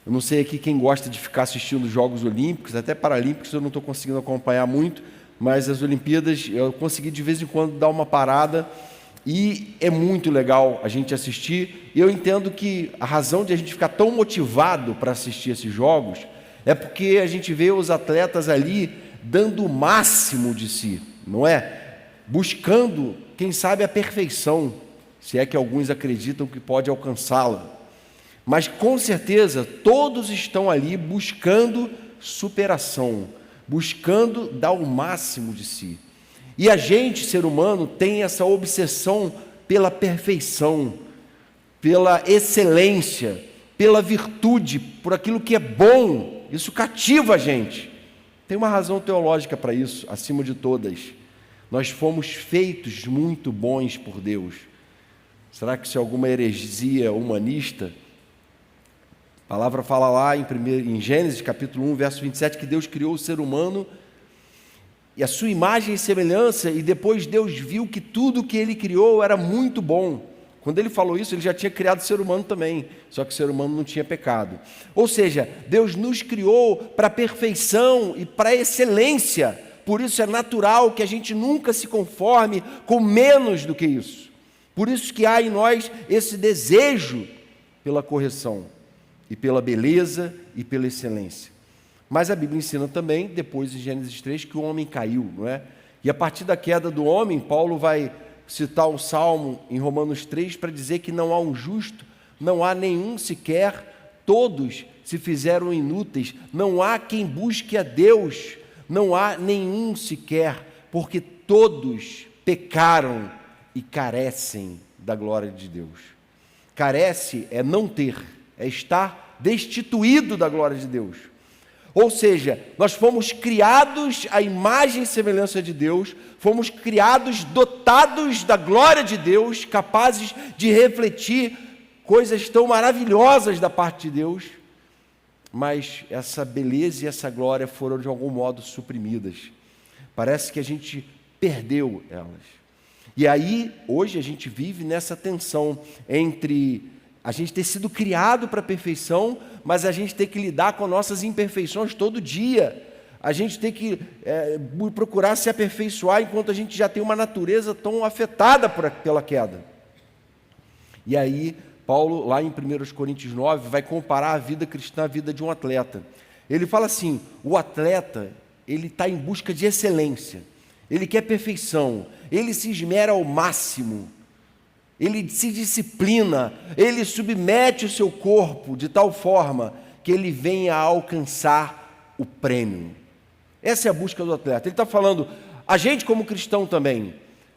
Eu não sei aqui quem gosta de ficar assistindo os Jogos Olímpicos, até Paralímpicos eu não estou conseguindo acompanhar muito, mas as Olimpíadas eu consegui de vez em quando dar uma parada e é muito legal a gente assistir. E eu entendo que a razão de a gente ficar tão motivado para assistir esses jogos é porque a gente vê os atletas ali dando o máximo de si, não é? Buscando, quem sabe, a perfeição, se é que alguns acreditam que pode alcançá-la. Mas com certeza todos estão ali buscando superação, buscando dar o máximo de si. E a gente, ser humano, tem essa obsessão pela perfeição, pela excelência, pela virtude, por aquilo que é bom. Isso cativa a gente. Tem uma razão teológica para isso, acima de todas. Nós fomos feitos muito bons por Deus. Será que isso é alguma heresia humanista? A palavra fala lá em Gênesis capítulo 1, verso 27, que Deus criou o ser humano e a sua imagem e semelhança, e depois Deus viu que tudo que Ele criou era muito bom. Quando Ele falou isso, Ele já tinha criado o ser humano também, só que o ser humano não tinha pecado. Ou seja, Deus nos criou para a perfeição e para a excelência, por isso é natural que a gente nunca se conforme com menos do que isso. Por isso que há em nós esse desejo pela correção, e pela beleza e pela excelência. Mas a Bíblia ensina também, depois em Gênesis 3, que o homem caiu, não é? E a partir da queda do homem, Paulo vai citar um salmo em Romanos 3 para dizer que não há um justo, não há nenhum sequer, todos se fizeram inúteis, não há quem busque a Deus, não há nenhum sequer, porque todos pecaram e carecem da glória de Deus. Carece é não ter, é estar destituído da glória de Deus. Ou seja, nós fomos criados à imagem e semelhança de Deus, fomos criados dotados da glória de Deus, capazes de refletir coisas tão maravilhosas da parte de Deus, mas essa beleza e essa glória foram de algum modo suprimidas. Parece que a gente perdeu elas. E aí, hoje a gente vive nessa tensão entre a gente ter sido criado para a perfeição, mas a gente tem que lidar com nossas imperfeições todo dia. A gente tem que procurar se aperfeiçoar enquanto a gente já tem uma natureza tão afetada pela queda. E aí, Paulo, lá em 1 Coríntios 9, vai comparar a vida cristã à vida de um atleta. Ele fala assim, o atleta, ele está em busca de excelência, ele quer perfeição, ele se esmera ao máximo, ele se disciplina, ele submete o seu corpo de tal forma que ele venha a alcançar o prêmio. Essa é a busca do atleta. Ele está falando, a gente como cristão também,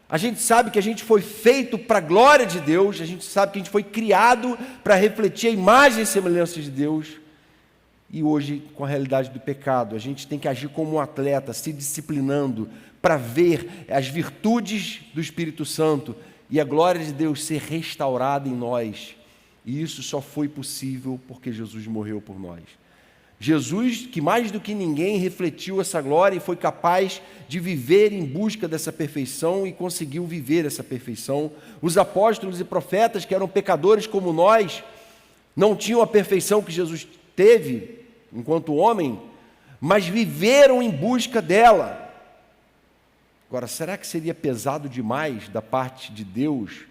a gente sabe que a gente foi feito para a glória de Deus, a gente sabe que a gente foi criado para refletir a imagem e semelhança de Deus, e hoje, com a realidade do pecado, a gente tem que agir como um atleta, se disciplinando, para ver as virtudes do Espírito Santo, e a glória de Deus ser restaurada em nós. E isso só foi possível porque Jesus morreu por nós. Jesus, que mais do que ninguém refletiu essa glória e foi capaz de viver em busca dessa perfeição e conseguiu viver essa perfeição. Os apóstolos e profetas, que eram pecadores como nós, não tinham a perfeição que Jesus teve enquanto homem, mas viveram em busca dela. Agora, será que seria pesado demais da parte de Deus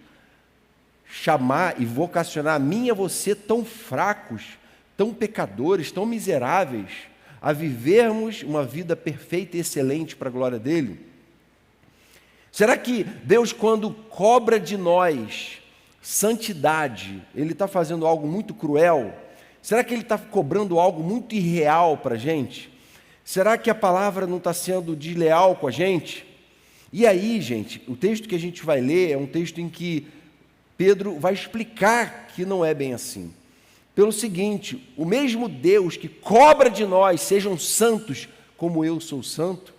chamar e vocacionar a mim e a você, tão fracos, tão pecadores, tão miseráveis, a vivermos uma vida perfeita e excelente para a glória dEle? Será que Deus, quando cobra de nós santidade, Ele está fazendo algo muito cruel? Será que Ele está cobrando algo muito irreal para a gente? Será que a palavra não está sendo desleal com a gente? E aí, gente, o texto que a gente vai ler é um texto em que Pedro vai explicar que não é bem assim. Pelo seguinte, o mesmo Deus que cobra de nós, sejam santos como eu sou santo,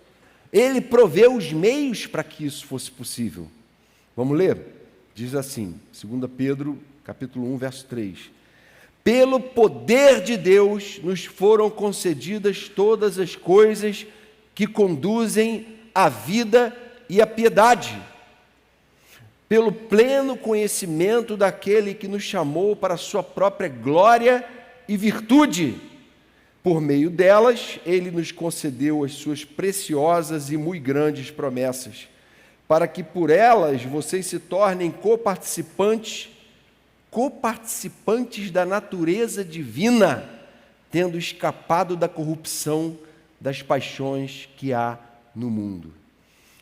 Ele proveu os meios para que isso fosse possível. Vamos ler? Diz assim, 2 Pedro, capítulo 1, verso 3. Pelo poder de Deus nos foram concedidas todas as coisas que conduzem à vida e à piedade, pelo pleno conhecimento daquele que nos chamou para a sua própria glória e virtude. Por meio delas, ele nos concedeu as suas preciosas e muito grandes promessas, para que por elas vocês se tornem coparticipantes da natureza divina, tendo escapado da corrupção das paixões que há no mundo.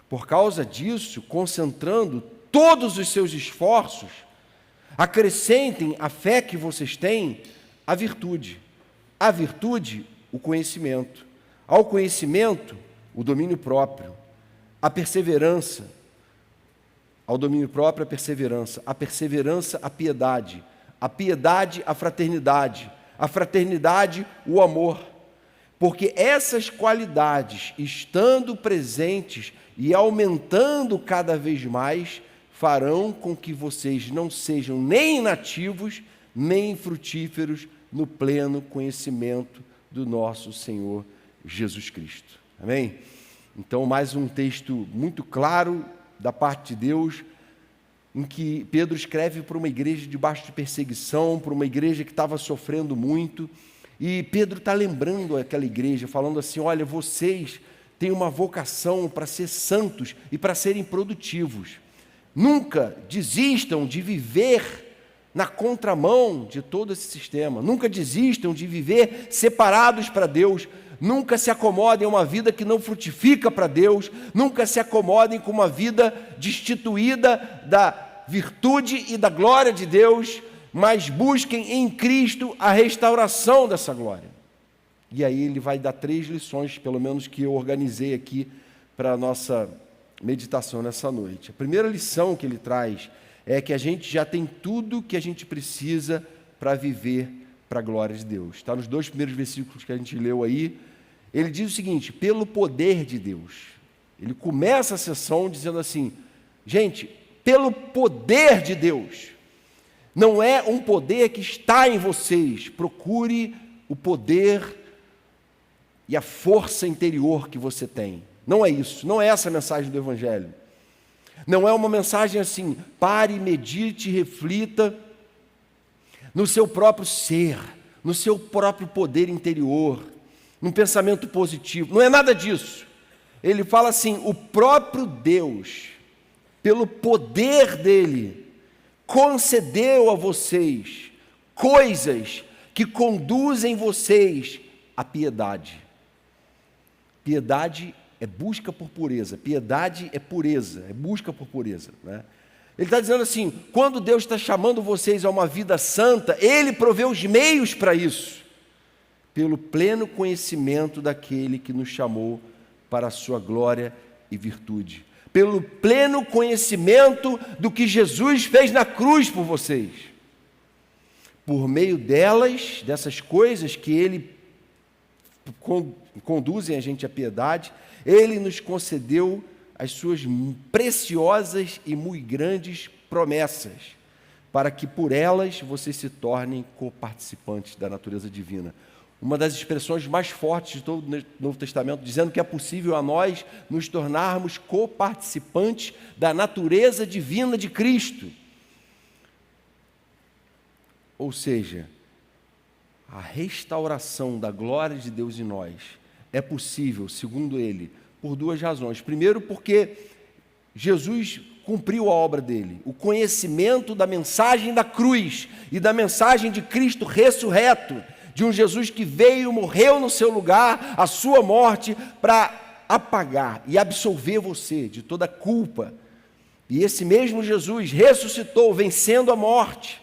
Por causa disso, concentrando todos os seus esforços, acrescentem à fé que vocês têm a virtude. A virtude, o conhecimento. Ao conhecimento, o domínio próprio. A perseverança. Ao domínio próprio, a perseverança. A perseverança, a piedade. A piedade, a fraternidade. A fraternidade, o amor. Porque essas qualidades, estando presentes e aumentando cada vez mais, farão com que vocês não sejam nem inativos, nem frutíferos no pleno conhecimento do nosso Senhor Jesus Cristo. Amém? Então, mais um texto muito claro da parte de Deus, em que Pedro escreve para uma igreja debaixo de perseguição, para uma igreja que estava sofrendo muito, e Pedro está lembrando aquela igreja, falando assim: olha, vocês têm uma vocação para ser santos e para serem produtivos. Nunca desistam de viver na contramão de todo esse sistema. Nunca desistam de viver separados para Deus. Nunca se acomodem a uma vida que não frutifica para Deus. Nunca se acomodem com uma vida destituída da virtude e da glória de Deus, mas busquem em Cristo a restauração dessa glória. E aí ele vai dar 3 lições, pelo menos que eu organizei aqui para a nossa meditação nessa noite. A primeira lição que ele traz é que a gente já tem tudo que a gente precisa para viver para a glória de Deus. Está nos 2 primeiros versículos que a gente leu aí. Ele diz o seguinte: pelo poder de Deus. Ele começa a sessão dizendo assim: gente, pelo poder de Deus. Não é um poder que está em vocês. Procure o poder e a força interior que você tem. Não é isso, não é essa a mensagem do Evangelho. Não é uma mensagem assim: pare, medite, reflita no seu próprio ser, no seu próprio poder interior, num pensamento positivo. Não é nada disso. Ele fala assim: o próprio Deus, pelo poder dele, concedeu a vocês coisas que conduzem vocês à piedade. Piedade é busca por pureza. Piedade é pureza, é busca por pureza, né? Ele está dizendo assim: quando Deus está chamando vocês a uma vida santa, Ele provê os meios para isso, pelo pleno conhecimento daquele que nos chamou para a sua glória e virtude, pelo pleno conhecimento do que Jesus fez na cruz por vocês. Por meio delas, dessas coisas que Ele conduzem a gente à piedade, Ele nos concedeu as suas preciosas e muito grandes promessas, para que por elas vocês se tornem coparticipantes da natureza divina. Uma das expressões mais fortes de todo o Novo Testamento, dizendo que é possível a nós nos tornarmos coparticipantes da natureza divina de Cristo. Ou seja, a restauração da glória de Deus em nós é possível, segundo ele, por 2 razões. Primeiro, porque Jesus cumpriu a obra dele, o conhecimento da mensagem da cruz e da mensagem de Cristo ressurreto, de um Jesus que veio, morreu no seu lugar, a sua morte, para apagar e absolver você de toda culpa. E esse mesmo Jesus ressuscitou, vencendo a morte,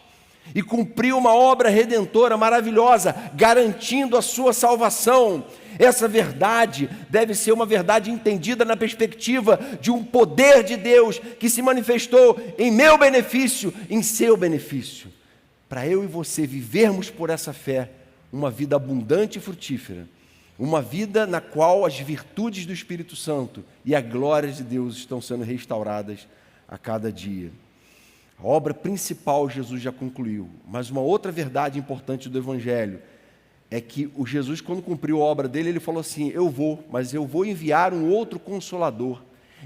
e cumpriu uma obra redentora maravilhosa, garantindo a sua salvação. Essa verdade deve ser uma verdade entendida na perspectiva de um poder de Deus que se manifestou em meu benefício, em seu benefício. Para eu e você vivermos por essa fé uma vida abundante e frutífera, uma vida na qual as virtudes do Espírito Santo e a glória de Deus estão sendo restauradas a cada dia. A obra principal Jesus já concluiu, mas uma outra verdade importante do Evangelho é que o Jesus, quando cumpriu a obra dele, ele falou assim: eu vou, mas eu vou enviar um outro Consolador,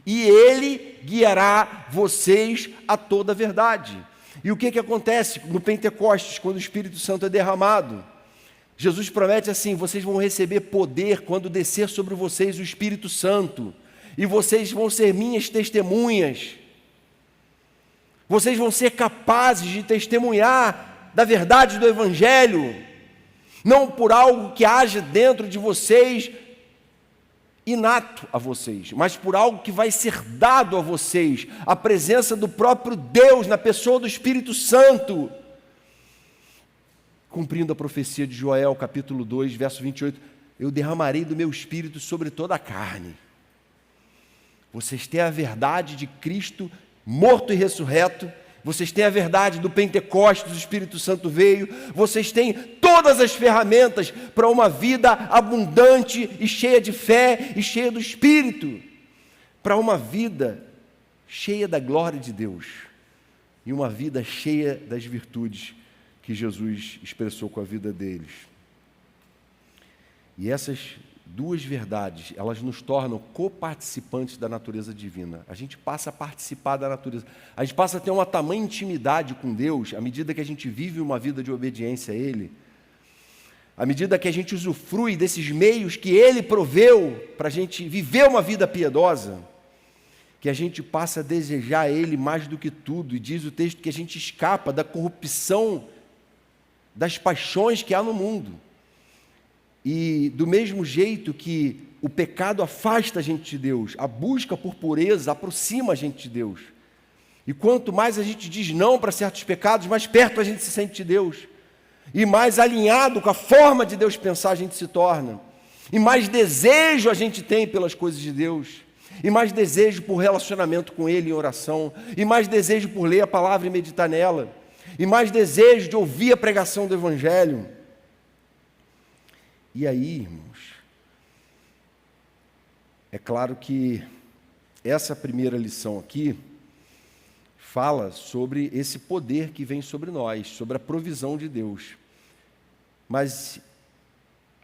e ele guiará vocês a toda a verdade. E o que acontece no Pentecostes, quando o Espírito Santo é derramado? Jesus promete assim: vocês vão receber poder quando descer sobre vocês o Espírito Santo, e vocês vão ser minhas testemunhas. Vocês vão ser capazes de testemunhar da verdade do Evangelho, não por algo que haja dentro de vocês, inato a vocês, mas por algo que vai ser dado a vocês, a presença do próprio Deus na pessoa do Espírito Santo. Cumprindo a profecia de Joel, capítulo 2, verso 28, eu derramarei do meu Espírito sobre toda a carne. Vocês têm a verdade de Cristo morto e ressurreto, vocês têm a verdade do Pentecostes, do Espírito Santo veio, vocês têm todas as ferramentas para uma vida abundante e cheia de fé e cheia do Espírito, para uma vida cheia da glória de Deus e uma vida cheia das virtudes que Jesus expressou com a vida deles. E essas duas verdades, elas nos tornam coparticipantes da natureza divina. A gente passa a participar da natureza. A gente passa a ter uma tamanha intimidade com Deus, à medida que a gente vive uma vida de obediência a Ele, à medida que a gente usufrui desses meios que Ele proveu para a gente viver uma vida piedosa, que a gente passa a desejar Ele mais do que tudo. E diz o texto que a gente escapa da corrupção, das paixões que há no mundo. E do mesmo jeito que o pecado afasta a gente de Deus, a busca por pureza aproxima a gente de Deus. E quanto mais a gente diz não para certos pecados, mais perto a gente se sente de Deus. E mais alinhado com a forma de Deus pensar a gente se torna. E mais desejo a gente tem pelas coisas de Deus. E mais desejo por relacionamento com Ele em oração. E mais desejo por ler a palavra e meditar nela. E mais desejo de ouvir a pregação do Evangelho. E aí, irmãos, é claro que essa primeira lição aqui fala sobre esse poder que vem sobre nós, sobre a provisão de Deus. Mas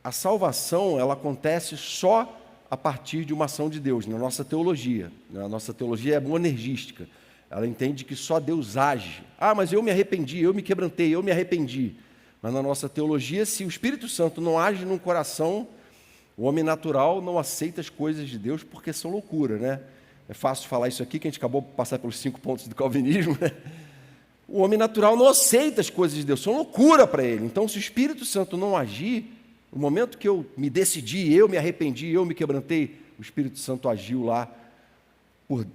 a salvação, ela acontece só a partir de uma ação de Deus, na nossa teologia. A nossa teologia é monergística. Ela entende que só Deus age. Ah, mas eu me arrependi, eu me quebrantei, eu me arrependi. Mas na nossa teologia, se o Espírito Santo não age num coração, o homem natural não aceita as coisas de Deus porque são loucura, né? É fácil falar isso aqui, que a gente acabou de passar pelos 5 pontos do calvinismo, né? O homem natural não aceita as coisas de Deus, são loucura para ele. Então, se o Espírito Santo não agir, no momento que eu me decidi, eu me arrependi, eu me quebrantei, o Espírito Santo agiu lá por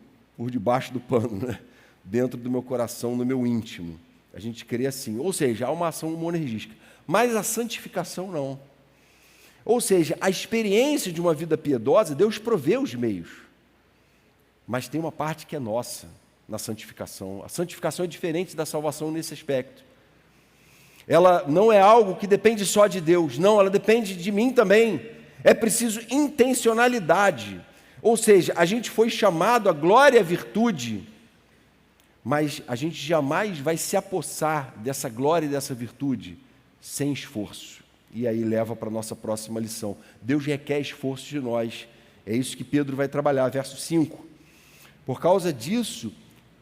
debaixo do pano, né? Dentro do meu coração, no meu íntimo. A gente crê assim, ou seja, há uma ação monergística, mas a santificação não. Ou seja, a experiência de uma vida piedosa, Deus provê os meios, mas tem uma parte que é nossa na santificação. A santificação é diferente da salvação nesse aspecto. Ela não é algo que depende só de Deus, não, ela depende de mim também. É preciso intencionalidade, ou seja, a gente foi chamado à glória e à virtude, mas a gente jamais vai se apossar dessa glória e dessa virtude sem esforço. E aí leva para a nossa próxima lição. Deus requer esforço de nós. É isso que Pedro vai trabalhar, verso 5. Por causa disso,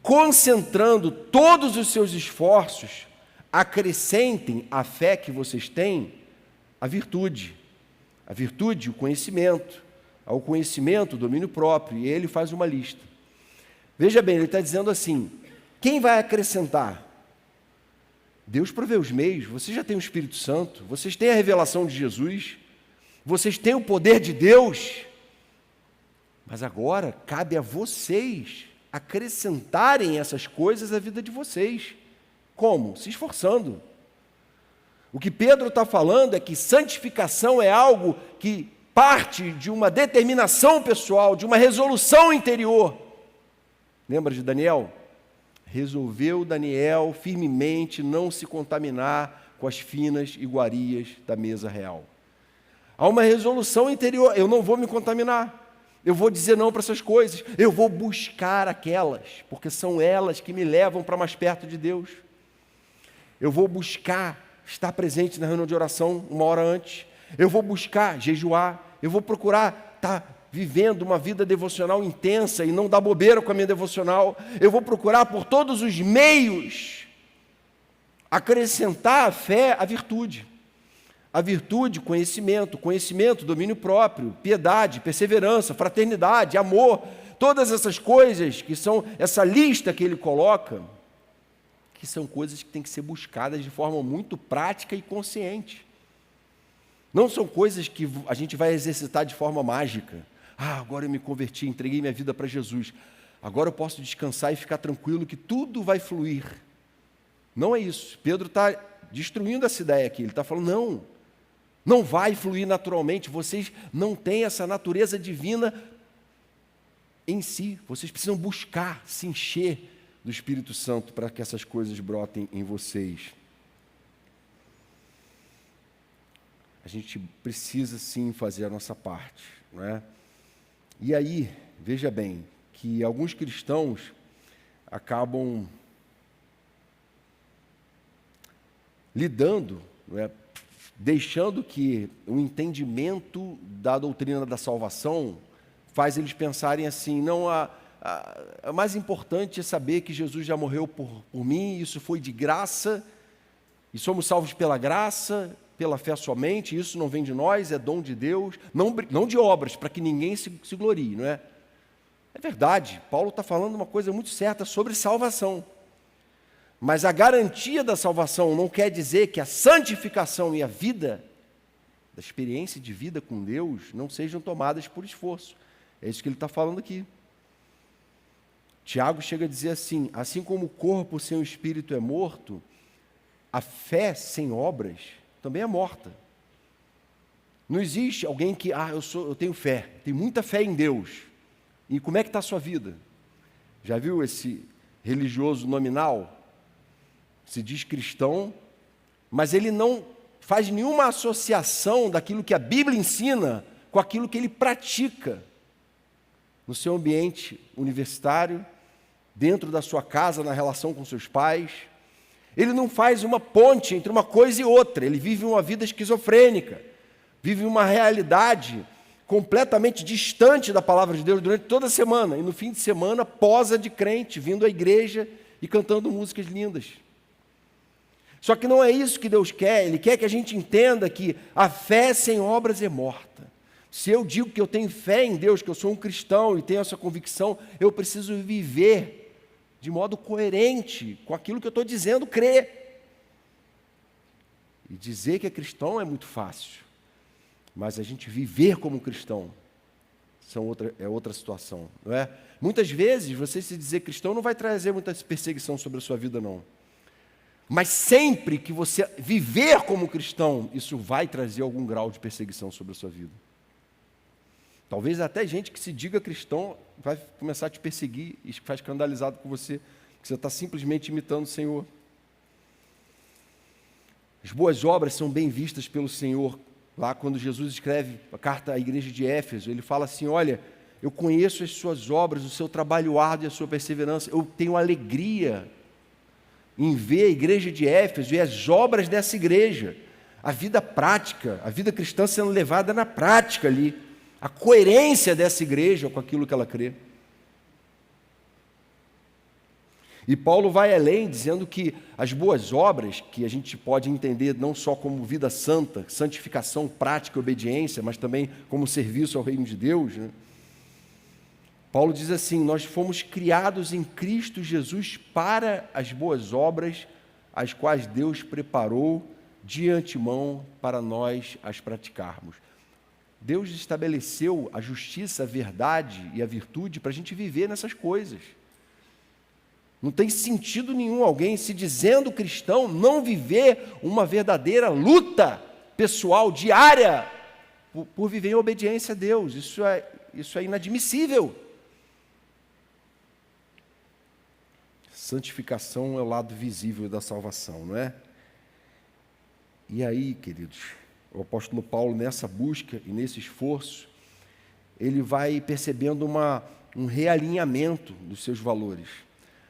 concentrando todos os seus esforços, acrescentem à fé que vocês têm a virtude. A virtude, o conhecimento. Ao conhecimento, o domínio próprio. E ele faz uma lista. Veja bem, ele está dizendo assim: quem vai acrescentar? Deus provê os meios, vocês já têm o Espírito Santo, vocês têm a revelação de Jesus, vocês têm o poder de Deus, mas agora cabe a vocês acrescentarem essas coisas à vida de vocês. Como? Se esforçando. O que Pedro está falando é que santificação é algo que parte de uma determinação pessoal, de uma resolução interior. Lembra de Daniel? Resolveu Daniel firmemente não se contaminar com as finas iguarias da mesa real. Há uma resolução interior: eu não vou me contaminar, eu vou dizer não para essas coisas, eu vou buscar aquelas, porque são elas que me levam para mais perto de Deus. Eu vou buscar estar presente na reunião de oração 1 hora antes, eu vou buscar jejuar, eu vou procurar estar vivendo uma vida devocional intensa e não dar bobeira com a minha devocional. Eu vou procurar por todos os meios acrescentar à fé a virtude. a virtude, conhecimento, domínio próprio, piedade, perseverança, fraternidade, amor, todas essas coisas que são essa lista que ele coloca, que são coisas que têm que ser buscadas de forma muito prática e consciente. Não são coisas que a gente vai exercitar de forma mágica. Agora eu me converti, entreguei minha vida para Jesus. Agora eu posso descansar e ficar tranquilo que tudo vai fluir. Não é isso. Pedro está destruindo essa ideia aqui. Ele está falando, não vai fluir naturalmente. Vocês não têm essa natureza divina em si. Vocês precisam buscar, se encher do Espírito Santo para que essas coisas brotem em vocês. A gente precisa sim fazer a nossa parte, não é? E aí, veja bem, que alguns cristãos acabam lidando, não é? Deixando que o entendimento da doutrina da salvação faz eles pensarem assim, o mais importante é saber que Jesus já morreu por mim, isso foi de graça, e somos salvos pela graça, pela fé somente, isso não vem de nós, é dom de Deus, não de obras, para que ninguém se glorie, não é? É verdade, Paulo está falando uma coisa muito certa sobre salvação. Mas a garantia da salvação não quer dizer que a santificação e a vida, a experiência de vida com Deus, não sejam tomadas por esforço. É isso que ele está falando aqui. Tiago chega a dizer assim como o corpo sem o espírito é morto, a fé sem obras também é morta. Não existe alguém que, eu tenho fé, tenho muita fé em Deus. E como é que está a sua vida? Já viu esse religioso nominal? Se diz cristão, mas ele não faz nenhuma associação daquilo que a Bíblia ensina com aquilo que ele pratica no seu ambiente universitário, dentro da sua casa, na relação com seus pais. Ele não faz uma ponte entre uma coisa e outra, ele vive uma vida esquizofrênica, vive uma realidade completamente distante da palavra de Deus durante toda a semana, e no fim de semana posa de crente, vindo à igreja e cantando músicas lindas. Só que não é isso que Deus quer, Ele quer que a gente entenda que a fé sem obras é morta. Se eu digo que eu tenho fé em Deus, que eu sou um cristão e tenho essa convicção, eu preciso viver de modo coerente com aquilo que eu estou dizendo, crer. E dizer que é cristão é muito fácil, mas a gente viver como cristão é outra situação, não é? Muitas vezes, você se dizer cristão não vai trazer muita perseguição sobre a sua vida, não. Mas sempre que você viver como cristão, isso vai trazer algum grau de perseguição sobre a sua vida. Talvez até gente que se diga cristão vai começar a te perseguir e ficar escandalizado com você, que você está simplesmente imitando o Senhor. As boas obras são bem vistas pelo Senhor. Lá quando Jesus escreve a carta à igreja de Éfeso, ele fala assim, olha, eu conheço as suas obras, o seu trabalho árduo e a sua perseverança, eu tenho alegria em ver a igreja de Éfeso e as obras dessa igreja, a vida prática, a vida cristã sendo levada na prática ali, a coerência dessa igreja com aquilo que ela crê. E Paulo vai além, dizendo que as boas obras, que a gente pode entender não só como vida santa, santificação, prática e obediência, mas também como serviço ao reino de Deus, né? Paulo diz assim, nós fomos criados em Cristo Jesus para as boas obras, as quais Deus preparou de antemão para nós as praticarmos. Deus estabeleceu a justiça, a verdade e a virtude para a gente viver nessas coisas. Não tem sentido nenhum alguém se dizendo cristão não viver uma verdadeira luta pessoal, diária, por viver em obediência a Deus. Isso é inadmissível. Santificação é o lado visível da salvação, não é? E aí, queridos, o apóstolo Paulo, nessa busca e nesse esforço, ele vai percebendo um realinhamento dos seus valores,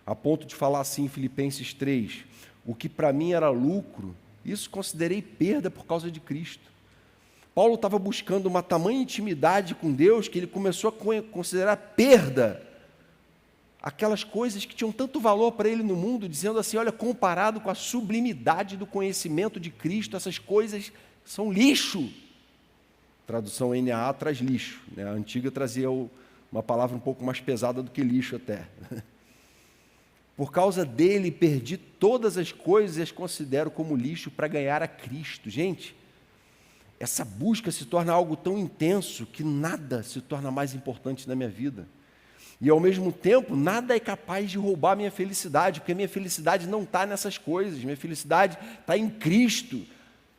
a ponto de falar assim em Filipenses 3, o que para mim era lucro, isso considerei perda por causa de Cristo. Paulo estava buscando uma tamanha intimidade com Deus que ele começou a considerar perda aquelas coisas que tinham tanto valor para ele no mundo, dizendo assim, olha, comparado com a sublimidade do conhecimento de Cristo, essas coisas são lixo. Tradução NAA traz lixo, né? A antiga trazia uma palavra um pouco mais pesada do que lixo até. Por causa dele, perdi todas as coisas e as considero como lixo para ganhar a Cristo. Gente, essa busca se torna algo tão intenso que nada se torna mais importante na minha vida. E, ao mesmo tempo, nada é capaz de roubar a minha felicidade, porque a minha felicidade não está nessas coisas. Minha felicidade está em Cristo,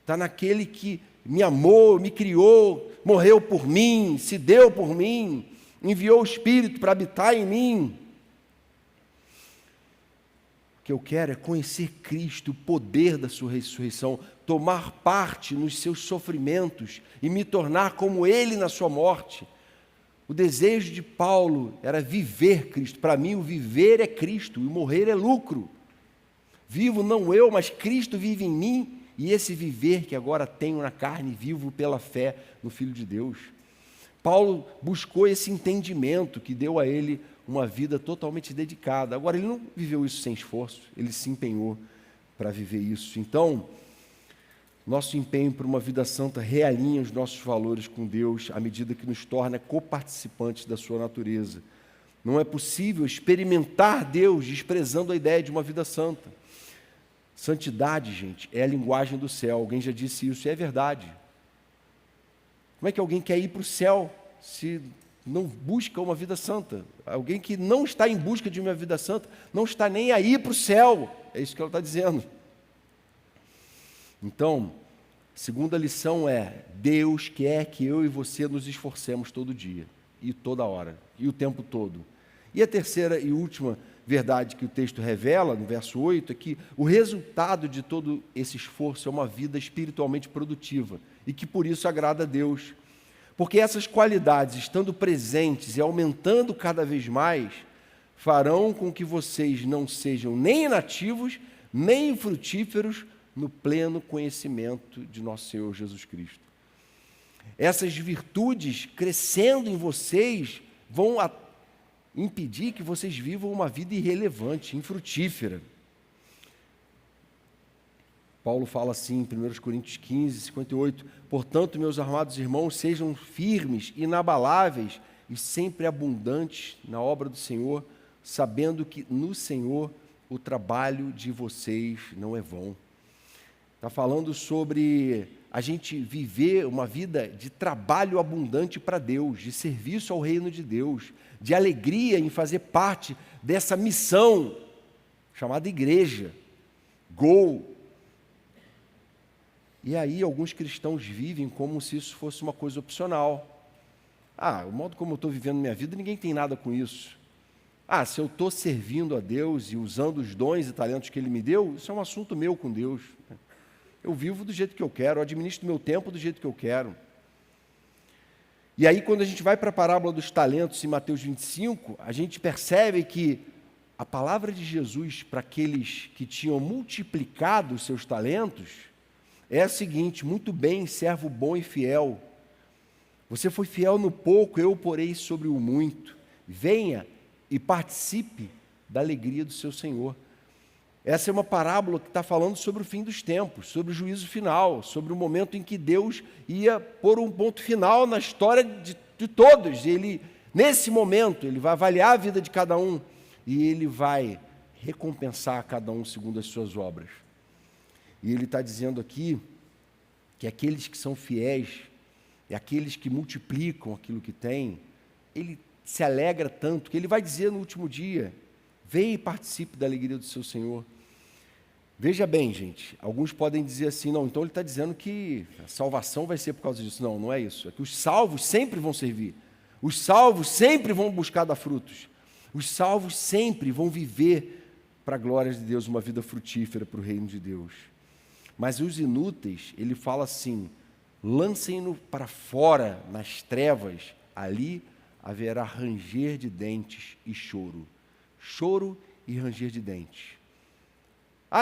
está naquele que me amou, me criou, morreu por mim, se deu por mim, enviou o Espírito para habitar em mim. O que eu quero é conhecer Cristo, o poder da sua ressurreição, tomar parte nos seus sofrimentos e me tornar como Ele na sua morte. O desejo de Paulo era viver Cristo. Para mim, o viver é Cristo e o morrer é lucro. Vivo não eu, mas Cristo vive em mim, e esse viver que agora tenho na carne, vivo pela fé no Filho de Deus. Paulo buscou esse entendimento que deu a ele uma vida totalmente dedicada. Agora, ele não viveu isso sem esforço, ele se empenhou para viver isso. Então, nosso empenho por uma vida santa realinha os nossos valores com Deus à medida que nos torna coparticipantes da sua natureza. Não é possível experimentar Deus desprezando a ideia de uma vida santa. Santidade, gente, é a linguagem do céu. Alguém já disse isso e é verdade. Como é que alguém quer ir para o céu se não busca uma vida santa? Alguém que não está em busca de uma vida santa não está nem aí para o céu. É isso que ela está dizendo. Então, a segunda lição é: Deus quer que eu e você nos esforcemos todo dia, e toda hora, e o tempo todo. E a terceira e última verdade que o texto revela, no verso 8, é que o resultado de todo esse esforço é uma vida espiritualmente produtiva, e que por isso agrada a Deus. Porque essas qualidades, estando presentes e aumentando cada vez mais, farão com que vocês não sejam nem inativos, nem infrutíferos no pleno conhecimento de nosso Senhor Jesus Cristo. Essas virtudes, crescendo em vocês, vão impedir que vocês vivam uma vida irrelevante, infrutífera. Paulo fala assim em 1 Coríntios 15, 58, portanto, meus amados irmãos, sejam firmes, inabaláveis e sempre abundantes na obra do Senhor, sabendo que no Senhor o trabalho de vocês não é vão. Está falando sobre a gente viver uma vida de trabalho abundante para Deus, de serviço ao reino de Deus, de alegria em fazer parte dessa missão chamada igreja, Gol. E aí alguns cristãos vivem como se isso fosse uma coisa opcional. O modo como eu estou vivendo minha vida, ninguém tem nada com isso. Se eu estou servindo a Deus e usando os dons e talentos que Ele me deu, isso é um assunto meu com Deus. Eu vivo do jeito que eu quero, eu administro meu tempo do jeito que eu quero. E aí, quando a gente vai para a parábola dos talentos em Mateus 25, a gente percebe que a palavra de Jesus para aqueles que tinham multiplicado os seus talentos é a seguinte: muito bem, servo bom e fiel. Você foi fiel no pouco, eu o porei sobre o muito. Venha e participe da alegria do seu Senhor. Essa é uma parábola que está falando sobre o fim dos tempos, sobre o juízo final, sobre o momento em que Deus ia pôr um ponto final na história de todos. Ele, nesse momento, Ele vai avaliar a vida de cada um e Ele vai recompensar cada um segundo as suas obras. E Ele está dizendo aqui que aqueles que são fiéis e aqueles que multiplicam aquilo que têm, Ele se alegra tanto que Ele vai dizer no último dia: venha e participe da alegria do seu Senhor. Veja bem, gente, alguns podem dizer assim: não, então ele está dizendo que a salvação vai ser por causa disso. Não, não é isso. É que os salvos sempre vão servir. Os salvos sempre vão buscar dar frutos. Os salvos sempre vão viver para a glória de Deus, uma vida frutífera para o reino de Deus. Mas os inúteis, ele fala assim: lancem-no para fora, nas trevas, ali haverá ranger de dentes e choro. Choro e ranger de dentes.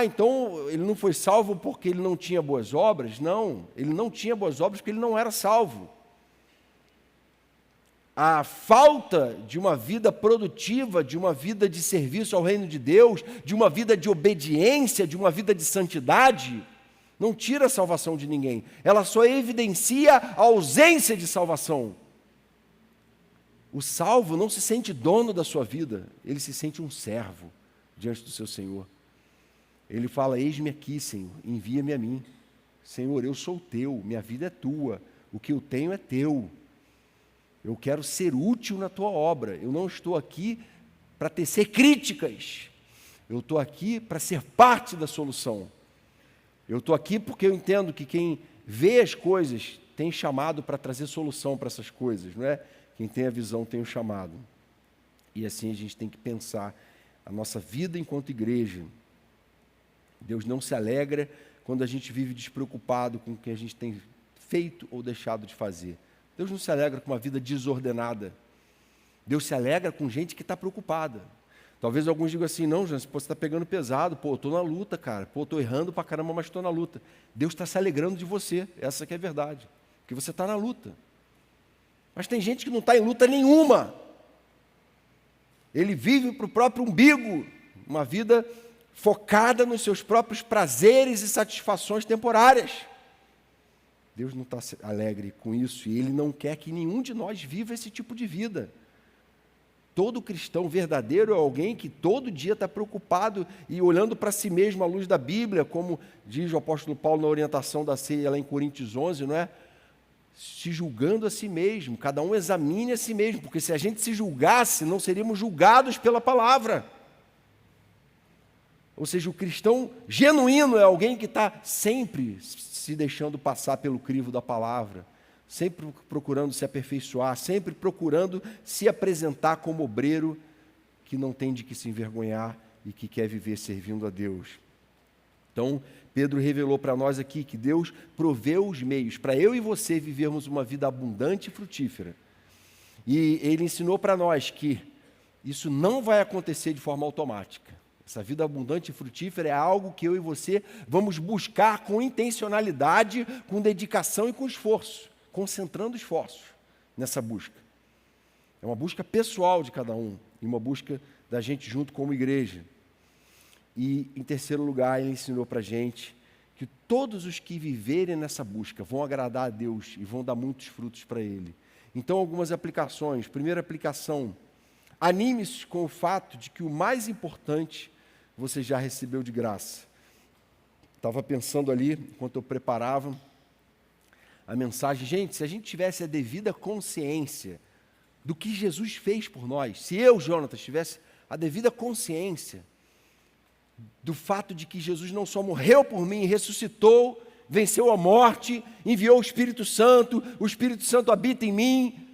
Então ele não foi salvo porque ele não tinha boas obras? Não, ele não tinha boas obras porque ele não era salvo. A falta de uma vida produtiva, de uma vida de serviço ao reino de Deus, de uma vida de obediência, de uma vida de santidade, não tira a salvação de ninguém, ela só evidencia a ausência de salvação. O salvo não se sente dono da sua vida, ele se sente um servo diante do seu Senhor. Ele fala: eis-me aqui, Senhor, envia-me a mim. Senhor, eu sou teu, minha vida é tua, o que eu tenho é teu. Eu quero ser útil na tua obra, eu não estou aqui para tecer críticas, eu estou aqui para ser parte da solução. Eu estou aqui porque eu entendo que quem vê as coisas tem chamado para trazer solução para essas coisas, não é? Quem tem a visão tem o chamado. E assim a gente tem que pensar a nossa vida enquanto igreja. Deus não se alegra quando a gente vive despreocupado com o que a gente tem feito ou deixado de fazer. Deus não se alegra com uma vida desordenada. Deus se alegra com gente que está preocupada. Talvez alguns digam assim: não, Jans, você está pegando pesado, eu estou na luta, cara, estou errando para caramba, mas estou na luta. Deus está se alegrando de você, essa que é a verdade, porque você está na luta. Mas tem gente que não está em luta nenhuma. Ele vive para o próprio umbigo, uma vida focada nos seus próprios prazeres e satisfações temporárias. Deus não está alegre com isso, e Ele não quer que nenhum de nós viva esse tipo de vida. Todo cristão verdadeiro é alguém que todo dia está preocupado e olhando para si mesmo à luz da Bíblia, como diz o apóstolo Paulo na orientação da ceia lá em Coríntios 11, não é? Se julgando a si mesmo, cada um examine a si mesmo, porque se a gente se julgasse, não seríamos julgados pela palavra. Ou seja, o cristão genuíno é alguém que está sempre se deixando passar pelo crivo da palavra, sempre procurando se aperfeiçoar, sempre procurando se apresentar como obreiro que não tem de que se envergonhar e que quer viver servindo a Deus. Então, Pedro revelou para nós aqui que Deus proveu os meios para eu e você vivermos uma vida abundante e frutífera. E ele ensinou para nós que isso não vai acontecer de forma automática. Essa vida abundante e frutífera é algo que eu e você vamos buscar com intencionalidade, com dedicação e com esforço, concentrando esforços nessa busca. É uma busca pessoal de cada um e uma busca da gente junto como igreja. E, em terceiro lugar, ele ensinou para a gente que todos os que viverem nessa busca vão agradar a Deus e vão dar muitos frutos para Ele. Então, algumas aplicações. Primeira aplicação: anime-se com o fato de que o mais importante você já recebeu de graça. Estava pensando ali, enquanto eu preparava a mensagem, gente, se a gente tivesse a devida consciência do que Jesus fez por nós, se eu, Jonatas, tivesse a devida consciência do fato de que Jesus não só morreu por mim, ressuscitou, venceu a morte, enviou o Espírito Santo habita em mim,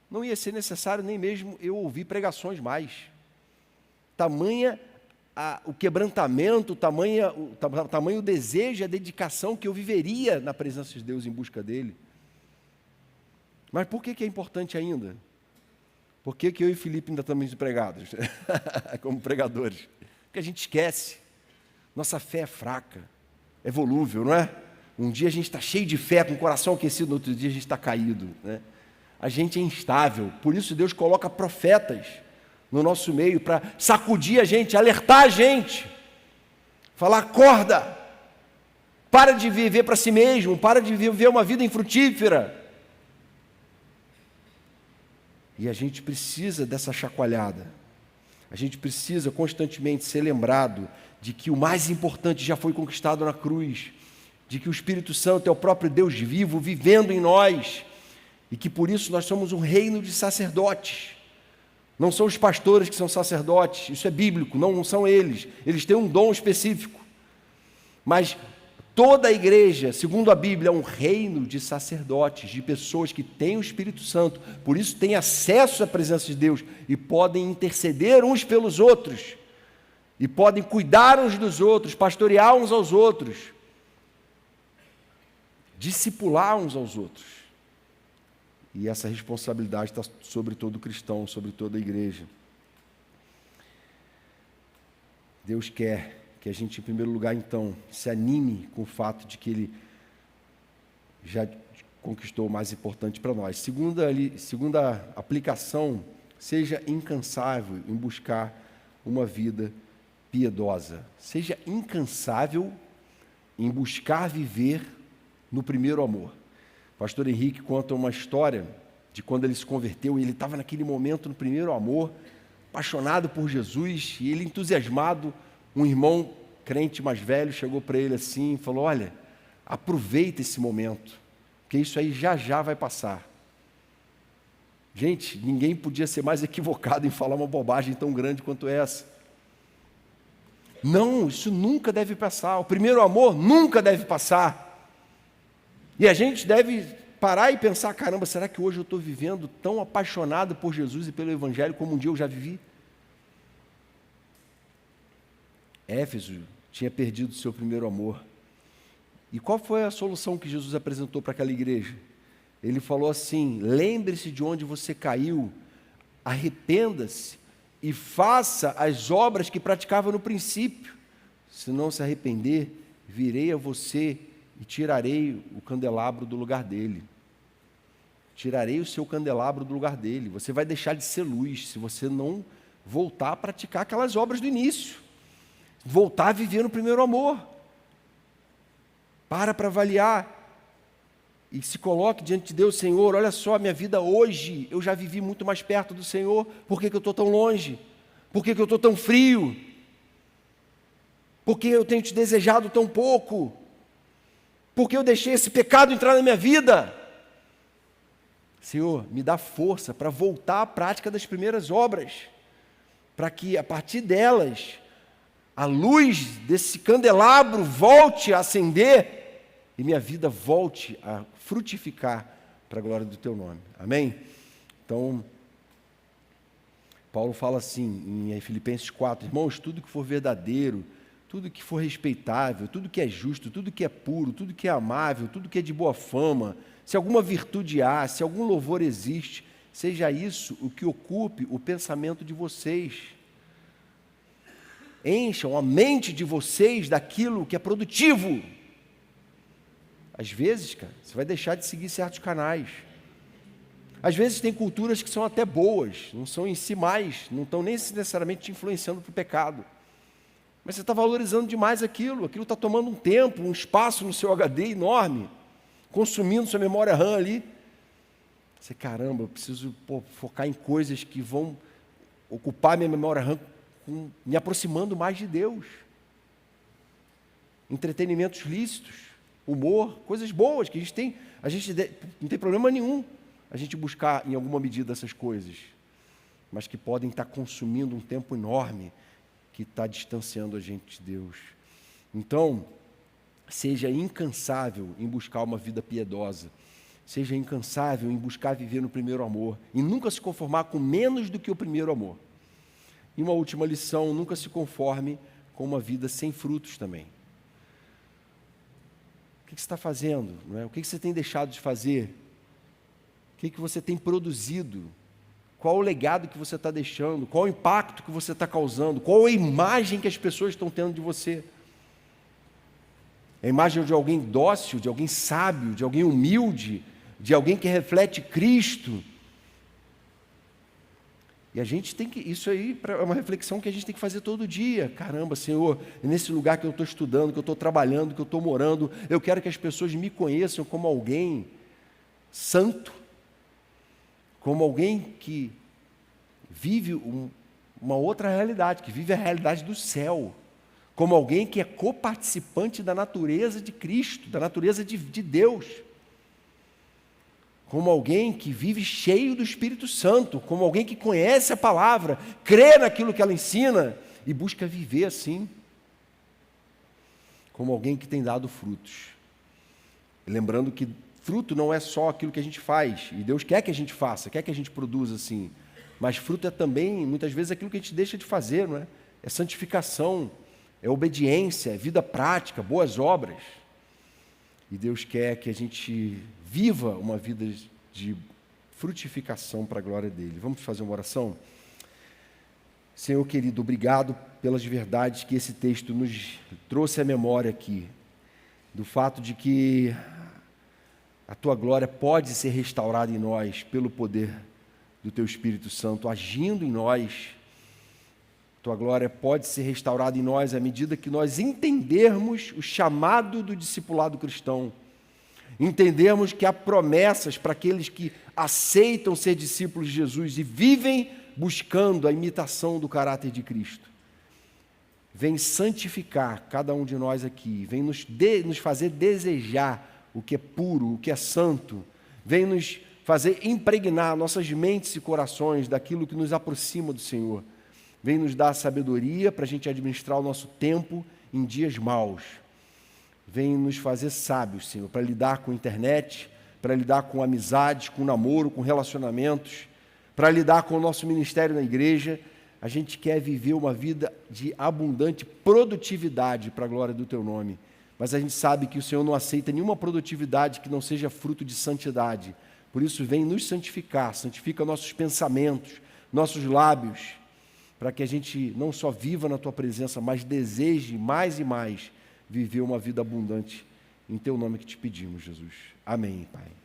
não ia ser necessário nem mesmo eu ouvir pregações mais. Tamanha o quebrantamento, tamanho o desejo, a dedicação que eu viveria na presença de Deus em busca dEle. Mas por que é importante ainda? Por que eu e Felipe ainda estamos desempregados, como pregadores? Porque a gente esquece. Nossa fé é fraca, é volúvel, não é? Um dia a gente está cheio de fé, com o coração aquecido, no outro dia a gente está caído, né? A gente é instável, por isso Deus coloca profetas no nosso meio para sacudir a gente, alertar a gente, falar: acorda, para de viver para si mesmo, para de viver uma vida infrutífera. E a gente precisa dessa chacoalhada. A gente precisa constantemente ser lembrado de que o mais importante já foi conquistado na cruz, de que o Espírito Santo é o próprio Deus vivo, vivendo em nós, e que por isso nós somos um reino de sacerdotes. Não são os pastores que são sacerdotes, isso é bíblico, não são eles. Eles têm um dom específico. Mas toda a igreja, segundo a Bíblia, é um reino de sacerdotes, de pessoas que têm o Espírito Santo, por isso têm acesso à presença de Deus e podem interceder uns pelos outros, e podem cuidar uns dos outros, pastorear uns aos outros, discipular uns aos outros. E essa responsabilidade está sobre todo cristão, sobre toda a igreja. Deus quer que a gente, em primeiro lugar, então, se anime com o fato de que Ele já conquistou o mais importante para nós. Segunda aplicação: seja incansável em buscar uma vida piedosa. Seja incansável em buscar viver no primeiro amor. O pastor Henrique conta uma história de quando ele se converteu e ele estava naquele momento no primeiro amor, apaixonado por Jesus, e ele entusiasmado, um irmão crente mais velho chegou para ele assim e falou: olha, aproveita esse momento, porque isso aí já já vai passar. Gente, ninguém podia ser mais equivocado em falar uma bobagem tão grande quanto essa. Não, isso nunca deve passar, o primeiro amor nunca deve passar. E a gente deve parar e pensar: caramba, será que hoje eu estou vivendo tão apaixonado por Jesus e pelo Evangelho como um dia eu já vivi? Éfeso tinha perdido o seu primeiro amor. E qual foi a solução que Jesus apresentou para aquela igreja? Ele falou assim: lembre-se de onde você caiu, arrependa-se e faça as obras que praticava no princípio. Se não se arrepender, virei a você e tirarei o candelabro do lugar dele. Tirarei o seu candelabro do lugar dele. Você vai deixar de ser luz se você não voltar a praticar aquelas obras do início. Voltar a viver no primeiro amor. Para avaliar e se coloque diante de Deus: Senhor, olha só, a minha vida hoje, eu já vivi muito mais perto do Senhor, por que eu estou tão longe? Por que eu estou tão frio? Por que eu tenho te desejado tão pouco? Por que eu deixei esse pecado entrar na minha vida? Senhor, me dá força para voltar à prática das primeiras obras, para que a partir delas, a luz desse candelabro volte a acender e minha vida volte a frutificar para a glória do Teu nome. Amém? Então, Paulo fala assim em Filipenses 4, irmãos, tudo que for verdadeiro, tudo que for respeitável, tudo que é justo, tudo que é puro, tudo que é amável, tudo que é de boa fama, se alguma virtude há, se algum louvor existe, seja isso o que ocupe o pensamento de vocês. Encham a mente de vocês daquilo que é produtivo. Às vezes, cara, você vai deixar de seguir certos canais. Às vezes tem culturas que são até boas, não são em si mais, não estão nem necessariamente te influenciando para o pecado. Mas você está valorizando demais aquilo está tomando um tempo, um espaço no seu HD enorme, consumindo sua memória RAM ali. Você, caramba, eu preciso focar em coisas que vão ocupar minha memória RAM, me aproximando mais de Deus. Entretenimentos lícitos, humor, coisas boas que a gente não tem problema nenhum a gente buscar em alguma medida essas coisas, mas que podem estar consumindo um tempo enorme que está distanciando a gente de Deus. Então, seja incansável em buscar uma vida piedosa, seja incansável em buscar viver no primeiro amor e nunca se conformar com menos do que o primeiro amor. E uma última lição: nunca se conforme com uma vida sem frutos também. O que você está fazendo? Não é? O que você tem deixado de fazer? O que você tem produzido? Qual o legado que você está deixando? Qual o impacto que você está causando? Qual a imagem que as pessoas estão tendo de você? A imagem de alguém dócil, de alguém sábio, de alguém humilde, de alguém que reflete Cristo. E a gente tem que, isso aí é uma reflexão que a gente tem que fazer todo dia. Caramba, Senhor, nesse lugar que eu estou estudando, que eu estou trabalhando, que eu estou morando, eu quero que as pessoas me conheçam como alguém santo, como alguém que vive uma outra realidade, que vive a realidade do céu, como alguém que é coparticipante da natureza de Cristo, da natureza de Deus, como alguém que vive cheio do Espírito Santo, como alguém que conhece a palavra, crê naquilo que ela ensina e busca viver assim, como alguém que tem dado frutos. Lembrando que fruto não é só aquilo que a gente faz, e Deus quer que a gente faça, quer que a gente produza assim, mas fruto é também, muitas vezes, aquilo que a gente deixa de fazer, não é? É santificação, é obediência, é vida prática, boas obras. E Deus quer que a gente viva uma vida de frutificação para a glória dele. Vamos fazer uma oração? Senhor querido, obrigado pelas verdades que esse texto nos trouxe à memória aqui, do fato de que a Tua glória pode ser restaurada em nós pelo poder do Teu Espírito Santo, agindo em nós, Tua glória pode ser restaurada em nós à medida que nós entendermos o chamado do discipulado cristão. Entendermos que há promessas para aqueles que aceitam ser discípulos de Jesus e vivem buscando a imitação do caráter de Cristo. Vem santificar cada um de nós aqui, vem nos fazer desejar o que é puro, o que é santo, vem nos fazer impregnar nossas mentes e corações daquilo que nos aproxima do Senhor. Vem nos dar sabedoria para a gente administrar o nosso tempo em dias maus. Vem nos fazer sábios, Senhor, para lidar com a internet, para lidar com amizades, com namoro, com relacionamentos, para lidar com o nosso ministério na igreja. A gente quer viver uma vida de abundante produtividade para a glória do Teu nome. Mas a gente sabe que o Senhor não aceita nenhuma produtividade que não seja fruto de santidade. Por isso, vem nos santificar, santifica nossos pensamentos, nossos lábios, para que a gente não só viva na Tua presença, mas deseje mais e mais viver uma vida abundante. Em Teu nome que te pedimos, Jesus. Amém, Pai.